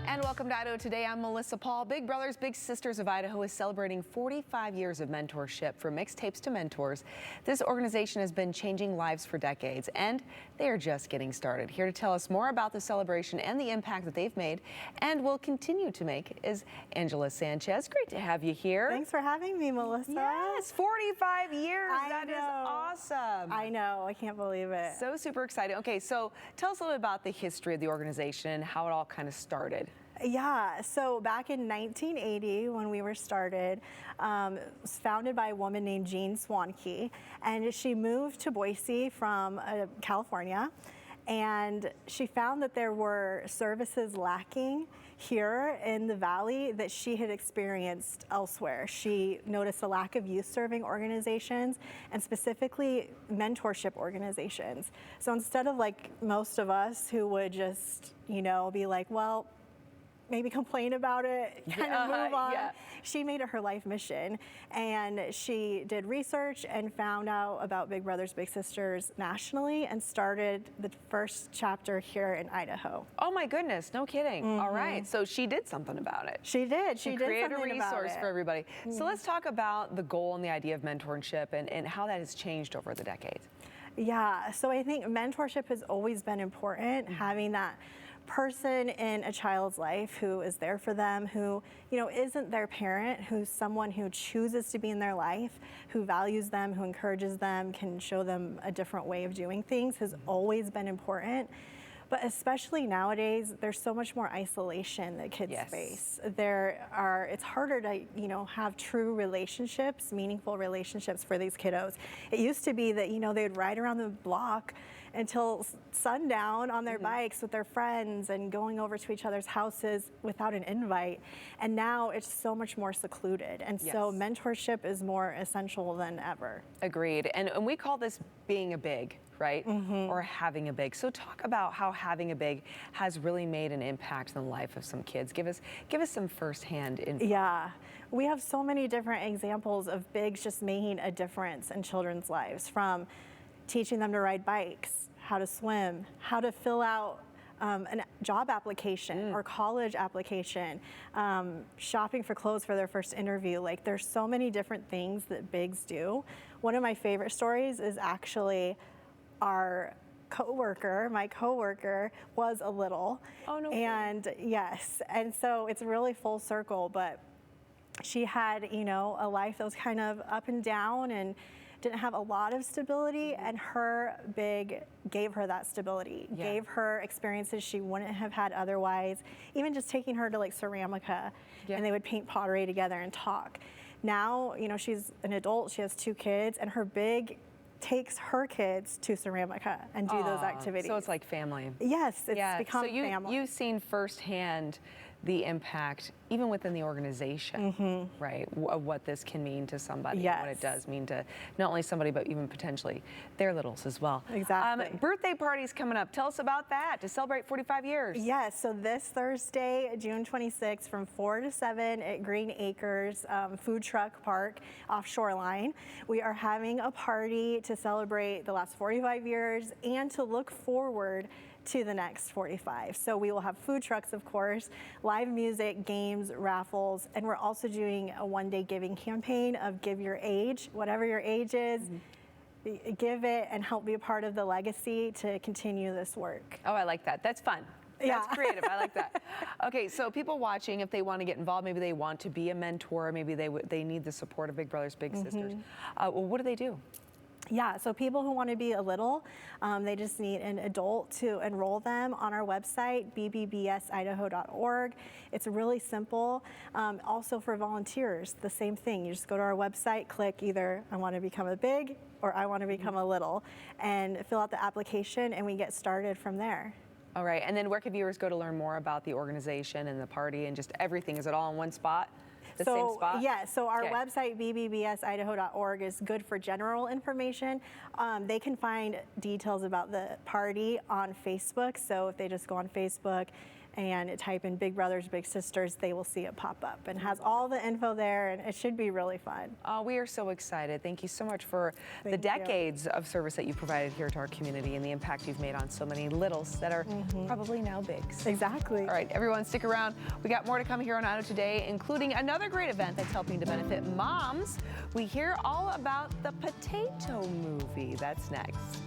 And welcome to Idaho Today. I'm Melissa Paul. Big Brothers Big Sisters of Idaho is celebrating 45 years of mentorship. From mixtapes to mentors, this organization has been changing lives for decades, and they are just getting started. Here to tell us more about the celebration and the impact that they've made and will continue to make is Angela Sanchez. Great to have you here. Thanks for having me, Melissa. Yes, 45 years. That is awesome. I know. I can't believe it. So super exciting. Okay, so tell us a little bit about the history of the organization and how it all kind of started. Yeah, so back in 1980 when we were started, it was founded by a woman named Jean Swanke, and she moved to Boise from California, and she found that there were services lacking here in the valley that she had experienced elsewhere. She noticed a lack of youth-serving organizations and specifically mentorship organizations. So instead of like most of us who would just, be like, well, maybe complain about it, kind of move on. Yeah. She made it her life mission, and she did research and found out about Big Brothers Big Sisters nationally and started the first chapter here in Idaho. Oh my goodness, no kidding. All right, so she did something about it. She did. She did created a resource for everybody. So let's talk about the goal and the idea of mentorship and how that has changed over the decades. Yeah, so I think mentorship has always been important, having that person in a child's life who is there for them, who isn't their parent, who's someone who chooses to be in their life, who values them, who encourages them, can show them a different way of doing things, has always been important. But especially nowadays, there's so much more isolation that kids face. It's harder to, have true relationships, meaningful relationships for these kiddos. It used to be that, they'd ride around the block until sundown on their bikes with their friends and going over to each other's houses without an invite. And now it's so much more secluded. And so mentorship is more essential than ever. Agreed. And we call this being a big, right? Or having a big. So talk about how having a big has really made an impact in the life of some kids. Give us some firsthand info. Yeah, we have so many different examples of bigs just making a difference in children's lives, from teaching them to ride bikes, how to swim, how to fill out a job application or college application, shopping for clothes for their first interview. Like, there's so many different things that bigs do. One of my favorite stories is actually my coworker was a little. Oh, no. And yes, and so it's really full circle, but she had, a life that was kind of up and down and didn't have a lot of stability, and her big gave her that stability, gave her experiences she wouldn't have had otherwise, even just taking her to like Ceramica, and they would paint pottery together and talk. Now, she's an adult, she has 2 kids, and her big takes her kids to Ceramica and do those activities. So it's like family. Yes, it's become family. You've seen firsthand the impact, even within the organization, right, of what this can mean to somebody, and what it does mean to not only somebody, but even potentially their littles as well. Exactly. Birthday parties coming up. Tell us about that to celebrate 45 years. Yes, so this Thursday, June 26th, from 4 to 7 at Green Acres Food Truck Park off Shoreline, we are having a party to celebrate the last 45 years and to look forward to the next 45. So we will have food trucks, of course, live music, games, raffles, and we're also doing a one-day giving campaign of give your age, whatever your age is, give it and help be a part of the legacy to continue this work. Oh, I like that. That's fun. That's creative. I like that. Okay, so people watching, if they want to get involved, maybe they want to be a mentor, maybe they need the support of Big Brothers Big Sisters. Well, what do they do? Yeah, so people who want to be a little, they just need an adult to enroll them on our website, bbbsidaho.org. It's really simple. Also for volunteers, the same thing. You just go to our website, click either I want to become a big or I want to become a little, and fill out the application, and we get started from there. All right, and then where can viewers go to learn more about the organization and the party and just everything? Is it all in one spot? The same spot? Yeah, so our website, bbbsidaho.org, is good for general information. They can find details about the party on Facebook. So if they just go on Facebook and type in Big Brothers Big Sisters, they will see it pop up, and has all the info there, and it should be really fun. We are so excited. Thank you so much for the Thank you. decades of service that you provided here to our community and the impact you've made on so many littles that are probably now bigs. Exactly. All right, everyone, stick around. We got more to come here on Idaho Today, including another great event that's helping to benefit moms. We hear all about the Potato Movie. That's next.